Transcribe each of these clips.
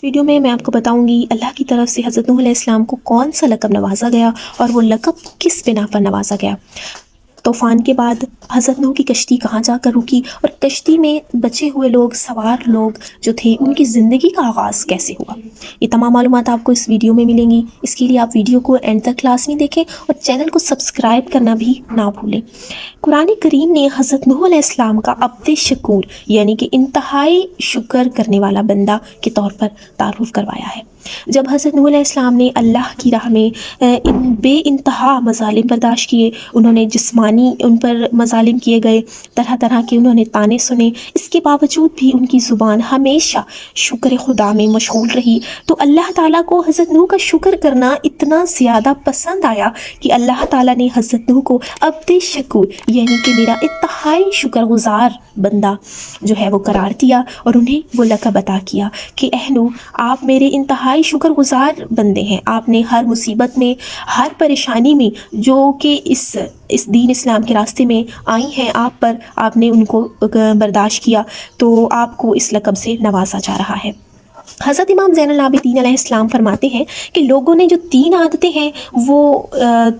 Video میں آپ کو بتاؤں گی اللہ کی طرف سے حضرت نوح علیہ السلام کو کون سا لقب نوازا گیا اور وہ لقب کس بنا پر نوازا گیا۔ طوفان کے بعد حضرت نوح کی کشتی کہاں جا کر رکی اور کشتی میں بچے ہوئے لوگ، سوار لوگ جو تھے، ان کی زندگی کا آغاز کیسے ہوا، یہ تمام معلومات آپ کو اس ویڈیو میں ملیں گی۔ اس کے لیے آپ ویڈیو کو اینڈ تک لازمی دیکھیں اور چینل کو سبسکرائب کرنا بھی نہ بھولیں۔ قرآن کریم نے حضرت نوح علیہ السلام کا عبد شکور یعنی کہ انتہائی شکر کرنے والا بندہ کے طور پر تعارف کروایا ہے۔ جب حضرت نوح علیہ السلام نے اللہ کی راہ میں بے انتہا مظالم برداشت کیے، انہوں نے جسمانی ان پر مظالم کیے گئے، طرح طرح کے انہوں نے طعنے سنے، اس کے باوجود بھی ان کی زبان ہمیشہ شکر خدا میں مشغول رہی، تو اللہ تعالیٰ کو حضرت نوح کا شکر کرنا اتنا زیادہ پسند آیا کہ اللہ تعالیٰ نے حضرت نوح کو عبد شکور یعنی کہ میرا انتہائی شکر گزار بندہ جو ہے وہ قرار دیا اور انہیں وہ لقب عطا کیا کہ اے نوح، آپ میرے انتہائی شکر گزار بندے ہیں، آپ نے ہر مصیبت میں، ہر پریشانی میں جو کہ اس دین اسلام کے راستے میں آئی ہیں آپ پر، آپ نے ان کو برداشت کیا، تو آپ کو اس لقب سے نوازا جا رہا ہے۔ حضرت امام زین العابدین علیہ السلام فرماتے ہیں کہ لوگوں نے جو 3 عادتیں ہیں وہ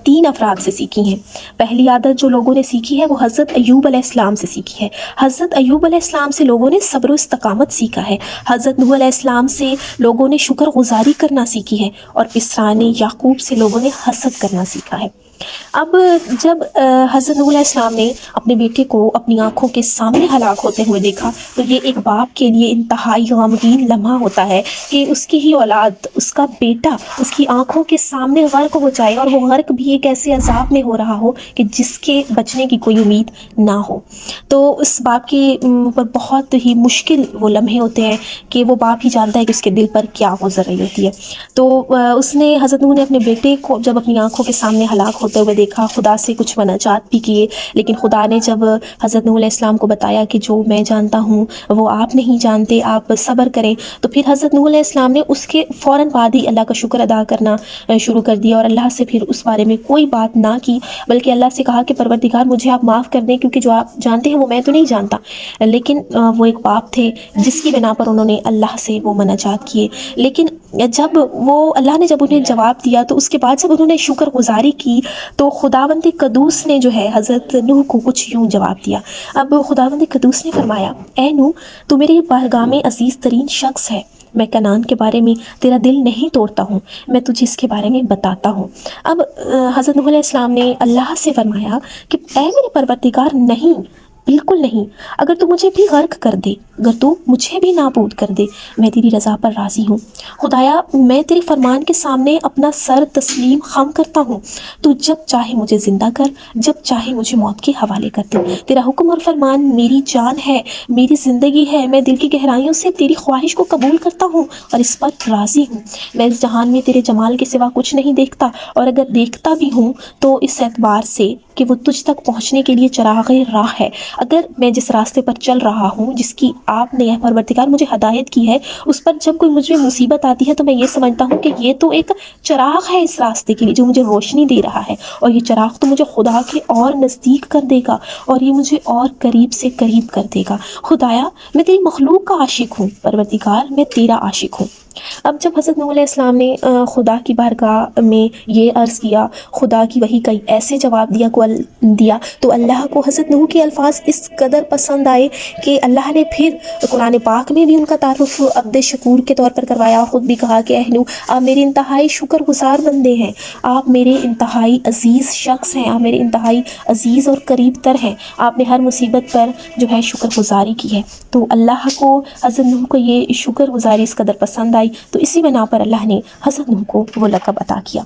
3 افراد سے سیکھی ہیں۔ پہلی عادت جو لوگوں نے سیکھی ہے وہ حضرت ایوب علیہ السلام سے سیکھی ہے۔ حضرت ایوب علیہ السلام سے لوگوں نے صبر و استقامت سیکھا ہے۔ حضرت نوح علیہ السلام سے لوگوں نے شکر گزاری کرنا سیکھی ہے، اور اسران یعقوب سے لوگوں نے حسد کرنا سیکھا ہے۔ اب جب حضرت نوح علیہ السلام نے اپنے بیٹے کو اپنی آنکھوں کے سامنے ہلاک ہوتے ہوئے دیکھا تو یہ ایک باپ کے لیے انتہائی غمگین لمحہ ہوتا ہے کہ اس کی ہی اولاد، اس کا بیٹا اس کی آنکھوں کے سامنے غرق ہو جائے، اور وہ غرق بھی ایک ایسے عذاب میں ہو رہا ہو کہ جس کے بچنے کی کوئی امید نہ ہو۔ تو اس باپ کے اوپر بہت ہی مشکل وہ لمحے ہوتے ہیں کہ وہ باپ ہی جانتا ہے کہ اس کے دل پر کیا گزر رہی ہوتی ہے۔ تو اس نے حضرت نوح نے اپنے بیٹے کو جب اپنی آنکھوں کے سامنے ہلاک ہوتے ہوئے دیکھا، خدا سے کچھ مناجات بھی کیے، لیکن خدا نے جب حضرت نوح علیہ السلام کو بتایا کہ جو میں جانتا ہوں وہ آپ نہیں جانتے، آپ صبر کریں، تو پھر حضرت نوح علیہ السلام نے اس کے فوراً بعد ہی اللہ کا شکر ادا کرنا شروع کر دیا، اور اللہ سے پھر اس بارے میں کوئی بات نہ کی، بلکہ اللہ سے کہا کہ پروردگار مجھے آپ معاف کر دیں، کیونکہ جو آپ جانتے ہیں وہ میں تو نہیں جانتا۔ لیکن وہ ایک باپ تھے جس کی بنا پر انہوں نے اللہ سے وہ مناجات کیے، لیکن جب وہ اللہ نے جب انہیں جواب دیا تو اس کے بعد جب انہوں نے شکر گزاری کی تو خداوند قدوس نے جو ہے حضرت نوح کو کچھ یوں جواب دیا۔ اب خداوند قدوس نے فرمایا، اے نوح، تو میری بارگاہ میں عزیز ترین شخص ہے، میں کنعان کے بارے میں تیرا دل نہیں توڑتا ہوں، میں تجھے اس کے بارے میں بتاتا ہوں۔ اب حضرت نوح علیہ السلام نے اللہ سے فرمایا کہ اے میرے پروردگار، نہیں، بالکل نہیں، اگر تو مجھے بھی غرق کر دے، اگر تو مجھے بھی نابود کر دے، میں تیری رضا پر راضی ہوں۔ خدایا، میں تیرے فرمان کے سامنے اپنا سر تسلیم خم کرتا ہوں، تو جب چاہے مجھے زندہ کر، جب چاہے مجھے موت کے حوالے کر دے، تیرا حکم اور فرمان میری جان ہے، میری زندگی ہے، میں دل کی گہرائیوں سے تیری خواہش کو قبول کرتا ہوں اور اس پر راضی ہوں۔ میں اس جہان میں تیرے جمال کے سوا کچھ نہیں دیکھتا، اور اگر دیکھتا بھی ہوں تو اس اعتبار سے کہ وہ تجھ تک پہنچنے کے لیے چراغ راہ ہے۔ اگر میں جس راستے پر چل رہا ہوں، جس کی آپ نے پروردگار مجھے ہدایت کی ہے، اس پر جب کوئی مجھے مصیبت آتی ہے تو میں یہ سمجھتا ہوں کہ یہ تو ایک چراغ ہے اس راستے کے لیے جو مجھے روشنی دے رہا ہے، اور یہ چراغ تو مجھے خدا کے اور نزدیک کر دے گا، اور یہ مجھے اور قریب سے قریب کر دے گا۔ خدایا، میں تیری مخلوق کا عاشق ہوں، پروردگار میں تیرا عاشق ہوں۔ اب جب حضرت نوح علیہ السلام نے خدا کی بارگاہ میں یہ عرض کیا، خدا کی وحی کا ایسے جواب دیا تو اللہ کو حضرت نوح کے الفاظ اس قدر پسند آئے کہ اللہ نے پھر قرآن پاک میں بھی ان کا تعارف عبد شکور کے طور پر کروایا، خود بھی کہا کہ اے نوح، آپ میرے انتہائی شکر گزار بندے ہیں، آپ میرے انتہائی عزیز شخص ہیں، آپ میرے انتہائی عزیز اور قریب تر ہیں، آپ نے ہر مصیبت پر جو ہے شکر گزاری کی ہے۔ تو اللہ کو حضرت نوح کو یہ شکر گزاری اس قدر پسند آئی، تو اسی بنا پر اللہ نے حضرت نوح کو وہ لقب عطا کیا۔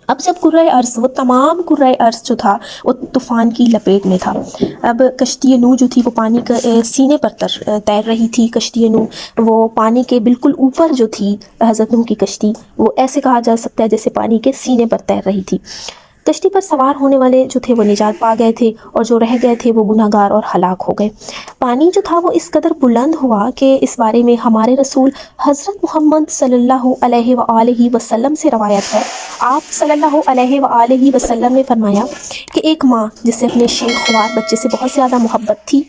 اب جب کرۂ ارض، وہ تمام کرۂ ارض جو تھا وہ طوفان کی لپیٹ میں تھا، اب کشتی نوح جو تھی وہ پانی کے سینے پر تیر رہی تھی۔ کشتی نوح وہ پانی کے بالکل اوپر جو تھی، حضرت نوح کی کشتی وہ ایسے کہا جا سکتا ہے جیسے پانی کے سینے پر تیر رہی تھی۔ کشتی پر سوار ہونے والے جو تھے وہ نجات پا گئے تھے، اور جو رہ گئے تھے وہ گناہ گار اور ہلاک ہو گئے۔ پانی جو تھا وہ اس قدر بلند ہوا کہ اس بارے میں ہمارے رسول حضرت محمد صلی اللہ علیہ وآلہ وسلم سے روایت ہے، آپ صلی اللہ علیہ وآلہ وسلم نے فرمایا کہ ایک ماں جس سے اپنے شیر خوار بچے سے بہت زیادہ محبت تھی،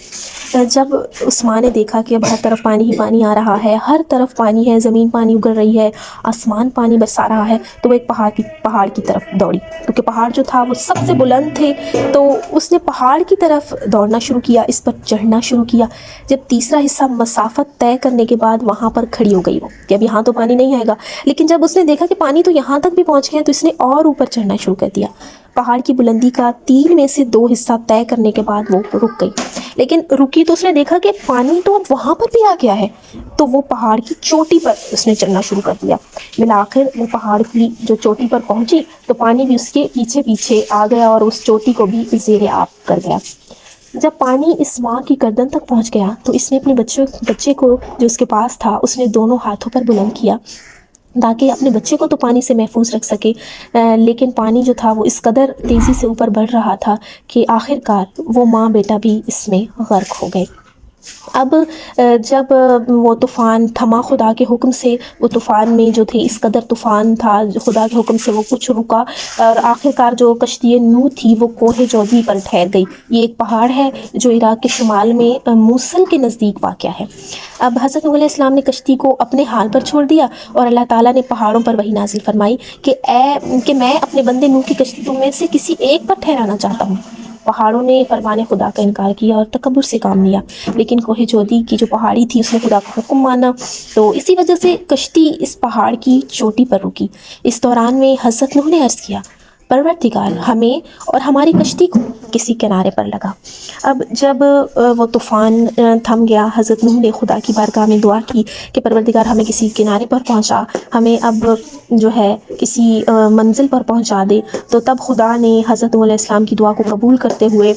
جب اس ماں نے دیکھا کہ اب ہر طرف پانی ہی پانی آ رہا ہے، ہر طرف پانی ہے، زمین پانی اگل رہی ہے، آسمان پانی برسا رہا ہے، تو وہ ایک پہاڑ کی طرف دوڑی، کیونکہ پہاڑ جو تھا وہ سب سے بلند تھے، تو اس نے پہاڑ کی طرف دوڑنا شروع کیا، اس پر چڑھنا شروع کیا۔ جب تیسرا حصہ مسافت طے کرنے کے بعد وہاں پر کھڑی ہو گئی وہ کہ اب یہاں تو پانی نہیں آئے گا، لیکن جب اس نے دیکھا کہ پانی تو یہاں تک بھی پہنچ گیا تو اس نے اور اوپر چڑھنا شروع کر دیا۔ پہاڑ کی بلندی کا 3 میں سے 2 حصہ طے کرنے کے بعد وہ رک گئی، لیکن رکی تو اس نے دیکھا کہ پانی تو اب وہاں پر بھی آ گیا ہے، تو وہ پہاڑ کی چوٹی پر اس نے چڑھنا شروع کر دیا۔ بالآخر وہ پہاڑ کی جو چوٹی پر پہنچی تو پانی بھی اس کے پیچھے پیچھے آ گیا اور اس چوٹی کو بھی زیر آب کر گیا۔ جب پانی اس ماں کی گردن تک پہنچ گیا تو اس نے اپنے بچے کو جو اس کے پاس تھا اس نے دونوں ہاتھوں پر بلند کیا تاکہ اپنے بچے کو تو پانی سے محفوظ رکھ سکے، لیکن پانی جو تھا وہ اس قدر تیزی سے اوپر بڑھ رہا تھا کہ آخرکار وہ ماں بیٹا بھی اس میں غرق ہو گئے۔ اب جب وہ طوفان تھما خدا کے حکم سے، وہ طوفان میں جو تھے اس قدر طوفان تھا خدا کے حکم سے وہ کچھ رکا، اور آخرکار جو کشتی نوح تھی وہ کوہ جودی پر ٹھہر گئی۔ یہ ایک پہاڑ ہے جو عراق کے شمال میں موصل کے نزدیک واقع ہے۔ اب حضرت نوح علیہ السلام نے کشتی کو اپنے حال پر چھوڑ دیا اور اللہ تعالیٰ نے پہاڑوں پر وحی نازل فرمائی کہ میں اپنے بندے نوح کی کشتی تم میں سے کسی ایک پر ٹھہرانا چاہتا ہوں۔ پہاڑوں نے فرمان خدا کا انکار کیا اور تکبر سے کام لیا، لیکن کوہ جودی کی جو پہاڑی تھی اس نے خدا کا حکم مانا، تو اسی وجہ سے کشتی اس پہاڑ کی چوٹی پر رکی۔ اس دوران میں حضرت نوح نے عرض کیا، پروردگار ہمیں اور ہماری کشتی کو کسی کنارے پر لگا۔ اب جب وہ طوفان تھم گیا، حضرت نوح نے خدا کی بارگاہ میں دعا کی کہ پروردگار ہمیں کسی کنارے پر پہنچا، ہمیں اب جو ہے کسی منزل پر پہنچا دے۔ تو تب خدا نے حضرت نوح علیہ السلام کی دعا کو قبول کرتے ہوئے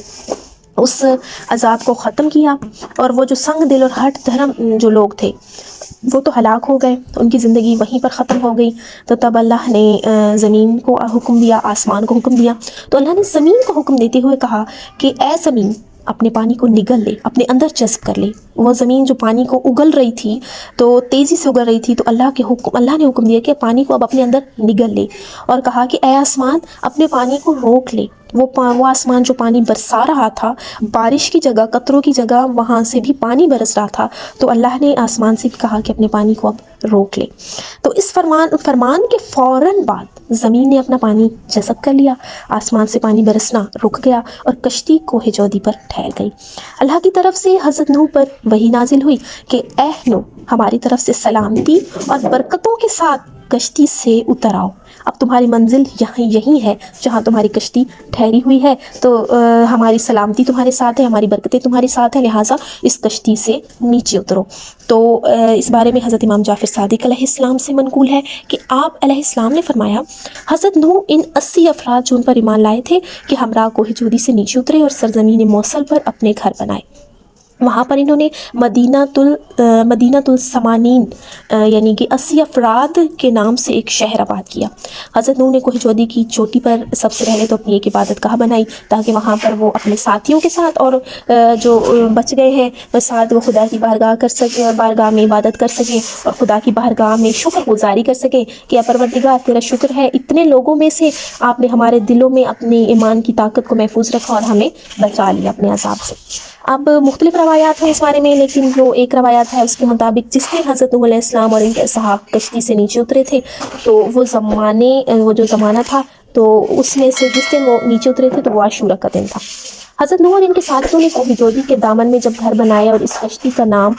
اس عذاب کو ختم کیا، اور وہ جو سنگ دل اور ہٹ دھرم جو لوگ تھے وہ تو ہلاک ہو گئے، ان کی زندگی وہیں پر ختم ہو گئی۔ تو تب اللہ نے زمین کو حکم دیا، آسمان کو حکم دیا، تو اللہ نے زمین کو حکم دیتے ہوئے کہا کہ اے زمین اپنے پانی کو نگل لے، اپنے اندر جذب کر لے۔ وہ زمین جو پانی کو اگل رہی تھی، تو تیزی سے اگل رہی تھی، تو اللہ نے حکم دیا کہ پانی کو اب اپنے اندر نگل لے، اور کہا کہ اے آسمان اپنے پانی کو روک لے۔ وہ آسمان جو پانی برسا رہا تھا، بارش کی جگہ، قطروں کی جگہ وہاں سے بھی پانی برس رہا تھا، تو اللہ نے آسمان سے بھی کہا کہ اپنے پانی کو اب روک لے۔ تو اس فرمان کے فوراً بعد زمین نے اپنا پانی جذب کر لیا، آسمان سے پانی برسنا رک گیا اور کشتی کوہ جودی پر ٹھہر گئی۔ اللہ کی طرف سے حضرت نوح پر وحی نازل ہوئی کہ اے نوح ہماری طرف سے سلامتی اور برکتوں کے ساتھ کشتی سے اتر آؤ، اب تمہاری منزل یہی ہے جہاں تمہاری کشتی ٹھہری ہوئی ہے، تو ہماری سلامتی تمہارے ساتھ ہے، ہماری برکتیں تمہارے ساتھ ہیں، لہٰذا اس کشتی سے نیچے اترو۔ تو اس بارے میں حضرت امام جعفر صادق علیہ السلام سے منقول ہے کہ آپ علیہ السلام نے فرمایا، حضرت نوح ان 80 افراد جو ان پر ایمان لائے تھے کہ ہمراہ کوہ جودی سے نیچے اترے اور سرزمین موصل پر اپنے گھر بنائے۔ وہاں پر انہوں نے مدینہ السمانین یعنی کہ 80 افراد کے نام سے ایک شہر آباد کیا۔ حضرت نوح نے کوہ جودی کی چوٹی پر سب سے پہلے تو اپنی ایک عبادت گاہ بنائی تاکہ وہاں پر وہ اپنے ساتھیوں کے ساتھ اور جو بچ گئے ہیں ساتھ وہ خدا کی بارگاہ میں عبادت کر سکیں اور خدا کی بارگاہ میں شکر گزاری کر سکیں کہ اے پروردگار تیرا شکر ہے، اتنے لوگوں میں سے آپ نے ہمارے دلوں میں اپنے ایمان کی طاقت کو محفوظ رکھا اور ہمیں بچا لیا اپنے عذاب سے۔ اب مختلف روایات ہیں اس بارے میں، لیکن جو ایک روایت ہے اس کے مطابق جس دن حضرت نوح علیہ السلام اور ان کے اصحاب کشتی سے نیچے اترے تھے، تو وہ جو زمانہ تھا، تو اس میں سے جس دن وہ نیچے اترے تھے تو وہ عاشورہ کا دن تھا۔ حضرت نوح اور ان کے ساتھیوں نے کوہ جودی کے دامن میں جب گھر بنایا اور اس کشتی کا نام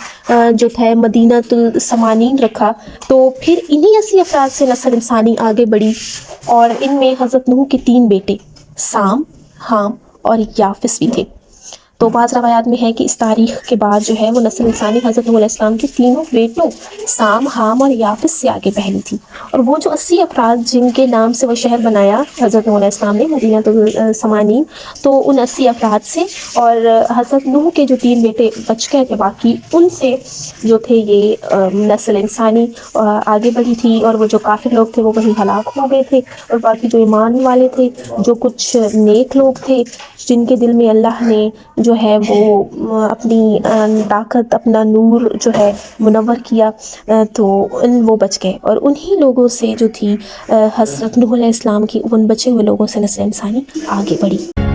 جو تھا مدینہ السمانین رکھا، تو پھر انہی 80 افراد سے نسل انسانی آگے بڑھی، اور ان میں حضرت نوح کے 3 بیٹے سام، حام اور یافس بھی تھے۔ تو بعض روایات میں ہے کہ اس تاریخ کے بعد جو ہے وہ نسل انسانی حضرت نوح علیہ السلام کے 3 بیٹوں سام، حام اور یافس سے آگے پہلی تھی، اور وہ جو 80 افراد جن کے نام سے وہ شہر بنایا حضرت نوح علیہ السلام نے مدینہ السمانین، تو ان 80 افراد سے اور حضرت نوح کے جو 3 بیٹے بچ گئے تھے باقی، ان سے جو تھے یہ نسل انسانی آگے بڑھی تھی، اور وہ جو کافر لوگ تھے وہ وہیں ہلاک ہو گئے تھے، اور باقی جو ایمان والے تھے، جو کچھ نیک لوگ تھے جن کے دل میں اللہ نے جو ہے وہ اپنی طاقت، اپنا نور جو ہے منور کیا، تو وہ بچ گئے، اور انہی لوگوں سے جو تھی حضرت نوح علیہ السلام کی ان بچے ہوئے لوگوں سے نسل انسانی آگے بڑھی۔